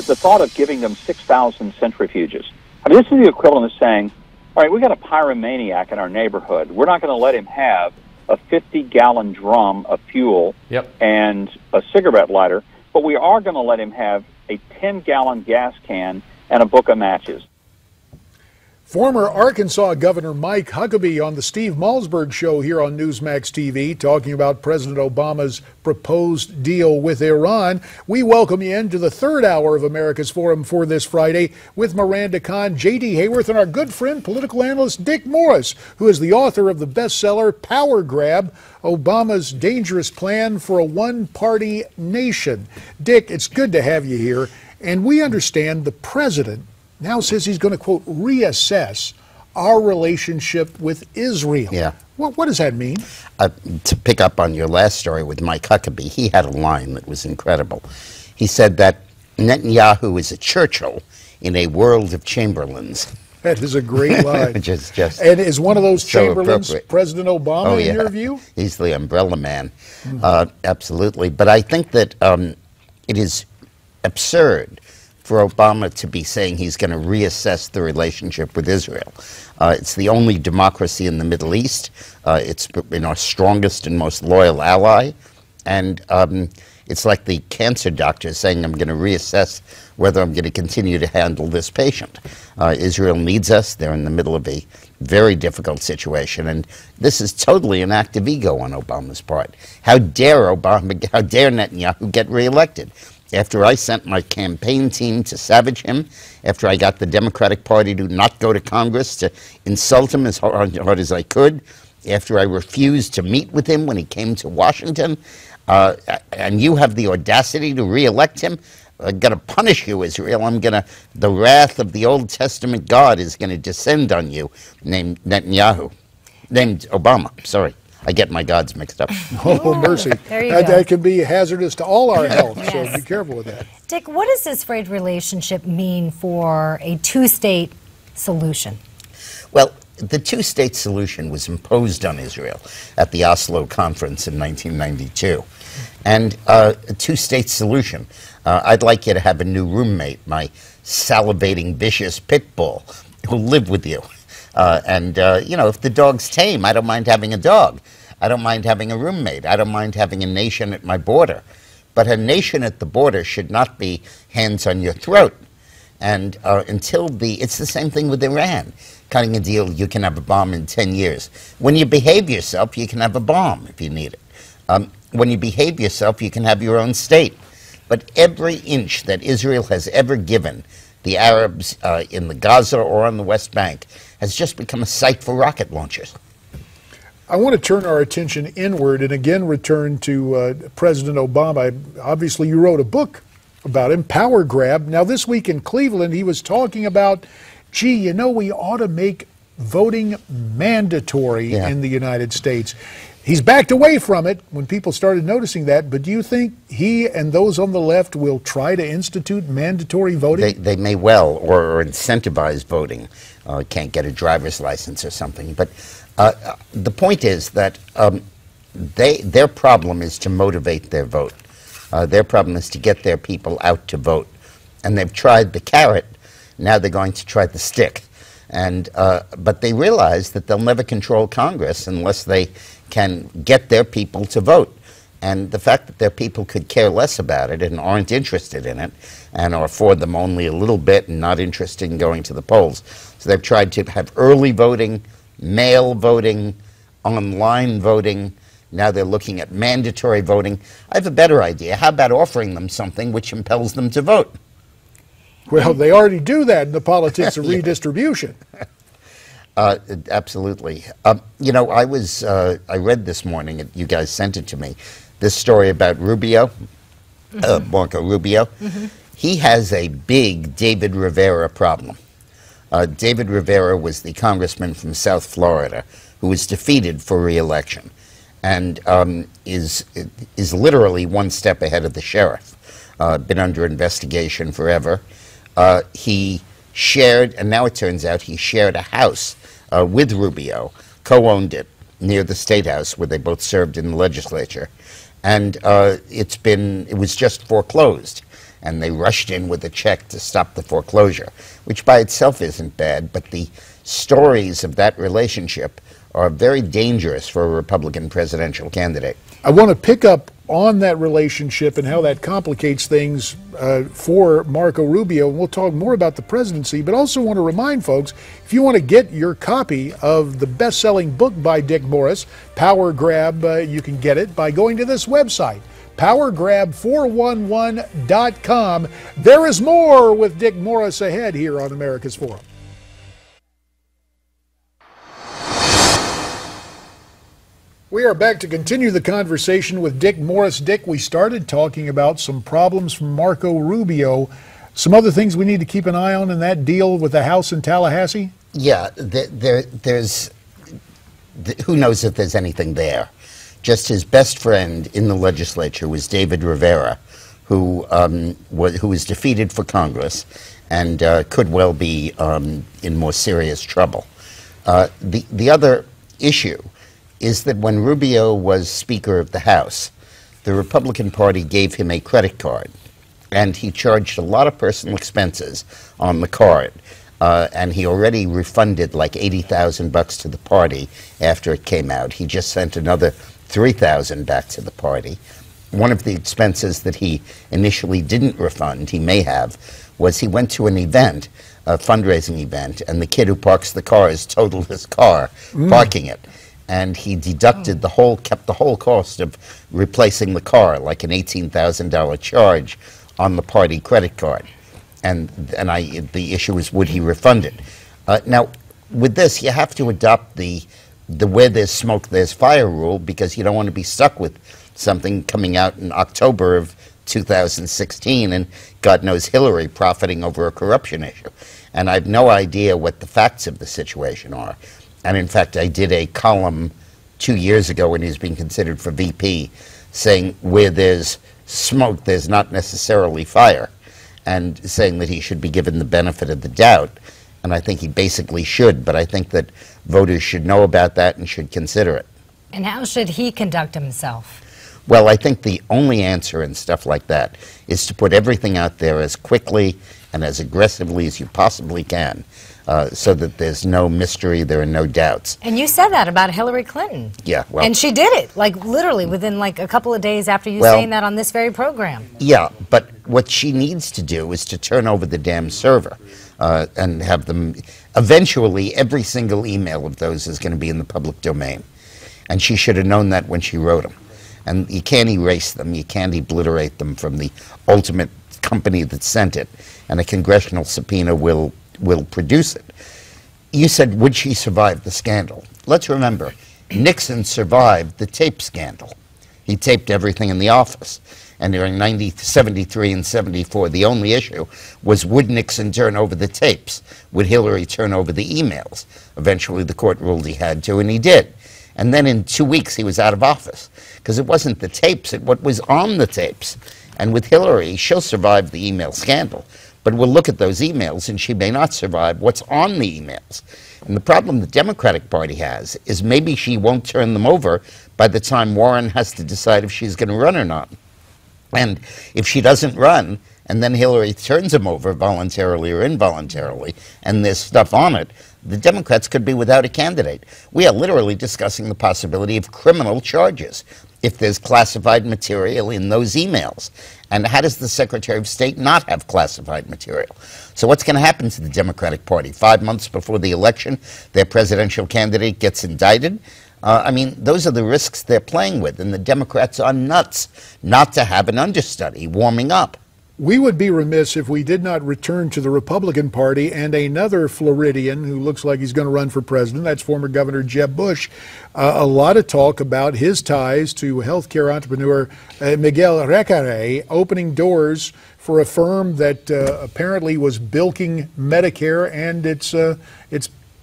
the thought of giving them 6,000 centrifuges. I mean, this is the equivalent of saying, all right, we got a pyromaniac in our neighborhood. We're not going to let him have a 50-gallon drum of fuel and a cigarette lighter, but we are going to let him have a 10-gallon gas can and a book of matches. Former Arkansas Governor Mike Huckabee on the Steve Malzberg Show here on Newsmax TV, talking about President Obama's proposed deal with Iran. We welcome you into the third hour of America's Forum for this Friday with Miranda Kahn, J.D. Hayworth, and our good friend, political analyst Dick Morris, who is the author of the bestseller Power Grab, Obama's Dangerous Plan for a One-Party Nation. Dick, it's good to have you here, and we understand the president now says he's going to, quote, reassess our relationship with Israel. Yeah. What does that mean? To pick up on your last story with Mike Huckabee, he had a line that was incredible. He said that Netanyahu is a Churchill in a world of Chamberlains. That is a great line. Which is just and is one of those so Chamberlains President Obama, in your view? He's the umbrella man. Absolutely. But I think that it is absurd for Obama to be saying he's going to reassess the relationship with Israel. It's the only democracy in the Middle East. It's been our strongest and most loyal ally. And it's like the cancer doctor saying, I'm going to reassess whether I'm going to continue to handle this patient. Israel needs us. They're in the middle of a very difficult situation. And this is totally an act of ego on Obama's part. How dare Netanyahu get reelected? After I sent my campaign team to savage him, after I got the Democratic Party to not go to Congress to insult him as hard as I could, after I refused to meet with him when he came to Washington, and you have the audacity to reelect him, I'm going to punish you, Israel. The wrath of the Old Testament God is going to descend on you, named Netanyahu. Named Obama, sorry. I get my gods mixed up. Oh, mercy. There you go. That can be hazardous to all our health, so be careful with that. Dick, what does this frayed relationship mean for a two-state solution? Well, the two-state solution was imposed on Israel at the Oslo Conference in 1992. And a two-state solution, I'd like you to have a new roommate, my salivating, vicious pit bull, who'll live with you. You know, if the dog's tame, I don't mind having a dog. I don't mind having a roommate. I don't mind having a nation at my border. But a nation at the border should not be hands on your throat. And it's the same thing with Iran. Cutting a deal, you can have a bomb in 10 years. When you behave yourself, you can have a bomb if you need it. When you behave yourself, you can have your own state. But every inch that Israel has ever given the Arabs in the Gaza or on the West Bank has just become a site for rocket launchers. I want to turn our attention inward and again return to President Obama. Obviously, you wrote a book about him, Power Grab. Now, this week in Cleveland, he was talking about, gee, you know, we ought to make voting mandatory in the United States. He's backed away from it when people started noticing that, but do you think he and those on the left will try to institute mandatory voting? They may well, or incentivize voting. Can't get a driver's license or something. But the point is that their problem is to motivate their vote. Their problem is to get their people out to vote. And they've tried the carrot, now they're going to try the stick. But they realize that they'll never control Congress unless they can get their people to vote. And the fact that their people could care less about it and aren't interested in it and are for them only a little bit and not interested in going to the polls. So they've tried to have early voting, mail voting, online voting. Now they're looking at mandatory voting. I have a better idea. How about offering them something which impels them to vote? Well, they already do that in the politics of redistribution. Absolutely. You know, I read this morning, you guys sent it to me, this story about Rubio, Marco Rubio. He has a big David Rivera problem. David Rivera was the congressman from South Florida who was defeated for re-election and is literally one step ahead of the sheriff. Been under investigation forever. He shared, and now it turns out he shared a house with Rubio, co-owned it near the State House where they both served in the legislature. And it was just foreclosed. and they rushed in with a check to stop the foreclosure, which by itself isn't bad, but the stories of that relationship are very dangerous for a Republican presidential candidate. I want to pick up on that relationship and how that complicates things for Marco Rubio. And we'll talk more about the presidency, but also want to remind folks, if you want to get your copy of the best-selling book by Dick Morris, Power Grab, you can get it by going to this website, powergrab411.com. There is more with Dick Morris ahead here on America's Forum. We are back to continue the conversation with Dick Morris. Dick, we started talking about some problems from Marco Rubio. Some other things we need to keep an eye on in that deal with the house in Tallahassee? Yeah, there's who knows if there's anything there. Just his best friend in the legislature was David Rivera, who was defeated for Congress and could well be in more serious trouble. The other issue is that when Rubio was Speaker of the House, the Republican Party gave him a credit card, and he charged a lot of personal expenses on the card, and he already refunded like $80,000 to the party after it came out. He just sent another $3,000 back to the party. One of the expenses that he initially didn't refund, he may have, was he went to an event, a fundraising event, and the kid who parks the cars totaled his car parking it. And he deducted kept the whole cost of replacing the car, like an $18,000 charge on the party credit card. And the issue is, would he refund it? Now, with this, you have to adopt the where there's smoke, there's fire rule, because you don't want to be stuck with something coming out in October of 2016, and God knows Hillary profiting over a corruption issue. And I have no idea what the facts of the situation are. And in fact, I did a column 2 years ago when he was being considered for VP, saying where there's smoke, there's not necessarily fire, and saying that he should be given the benefit of the doubt. And I think he basically should, but I think that voters should know about that and should consider it. And how should he conduct himself? Well, I think the only answer in stuff like that is to put everything out there as quickly and as aggressively as you possibly can, so that there's no mystery, there are no doubts. And you said that about Hillary Clinton. Yeah, well. And she did it, like literally within like a couple of days after you saying that on this very program. Yeah, but what she needs to do is to turn over the damn server and have them, eventually every single email of those is going to be in the public domain. And she should have known that when she wrote them. And you can't erase them, you can't obliterate them from the ultimate company that sent it. And a congressional subpoena will produce it. You said, would she survive the scandal? Let's remember, Nixon survived the tape scandal. He taped everything in the office. And during 73 and 74, the only issue was, would Nixon turn over the tapes? Would Hillary turn over the emails? Eventually, the court ruled he had to, and he did. And then in 2 weeks, he was out of office. Because it wasn't the tapes, it what was on the tapes. And with Hillary, she'll survive the email scandal. But we'll look at those emails, and she may not survive what's on the emails. And the problem the Democratic Party has is maybe she won't turn them over by the time Warren has to decide if she's going to run or not. And if she doesn't run, and then Hillary turns them over voluntarily or involuntarily, and there's stuff on it, the Democrats could be without a candidate. We are literally discussing the possibility of criminal charges if there's classified material in those emails. And how does the Secretary of State not have classified material? So what's going to happen to the Democratic Party? 5 months before the election, their presidential candidate gets indicted? I mean, those are the risks they're playing with, and the Democrats are nuts not to have an understudy warming up. We would be remiss if we did not return to the Republican Party and another Floridian who looks like he's going to run for president. That's former Governor Jeb Bush. A lot of talk about his ties to healthcare entrepreneur Miguel Recarey, opening doors for a firm that apparently was bilking Medicare and its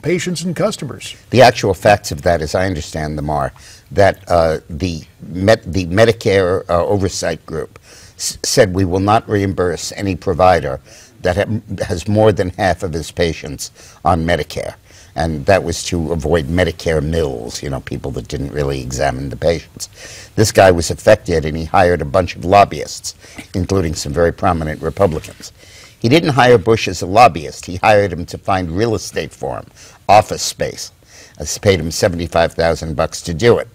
patients and customers. The actual facts of that, as I understand them, are that the Medicare Oversight Group said we will not reimburse any provider that has more than half of his patients on Medicare. And that was to avoid Medicare mills, you know, people that didn't really examine the patients. This guy was affected, and he hired a bunch of lobbyists, including some very prominent Republicans. He didn't hire Bush as a lobbyist. He hired him to find real estate for him, office space. Paid him $75,000 to do it.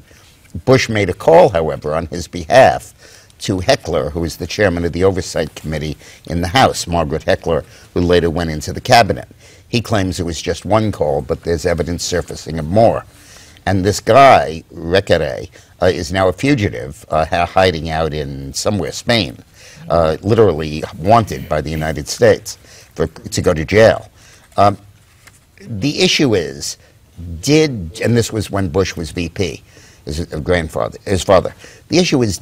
Bush made a call, however, on his behalf to Heckler, who was the chairman of the Oversight Committee in the House, Margaret Heckler, who later went into the cabinet. He claims it was just one call, but there's evidence surfacing of more. And this guy, Requere, is now a fugitive, hiding out in somewhere, Spain, literally wanted by the United States to go to jail. The issue is, and this was when Bush was VP, his father. The issue is,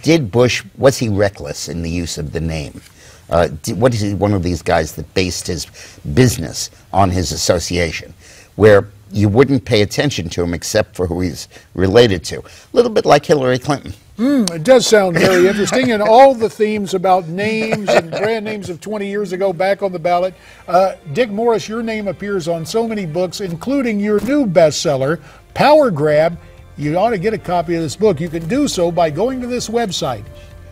was he reckless in the use of the name? What is he one of these guys that based his business on his association, where you wouldn't pay attention to him except for who he's related to? A little bit like Hillary Clinton. It does sound very interesting, and all the themes about names and brand names of 20 years ago back on the ballot. Dick Morris, your name appears on so many books, including your new bestseller, Power Grab. You ought to get a copy of this book. You can do so by going to this website,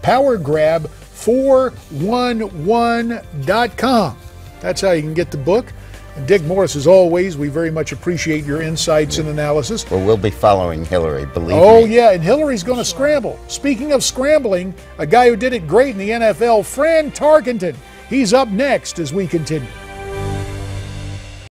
powergrab411.com. That's how you can get the book. And Dick Morris, as always, we very much appreciate your insights and analysis. Well, we'll be following Hillary, believe me. Oh, yeah, and Hillary's going to scramble. Speaking of scrambling, a guy who did it great in the NFL, Fran Tarkenton. He's up next as we continue.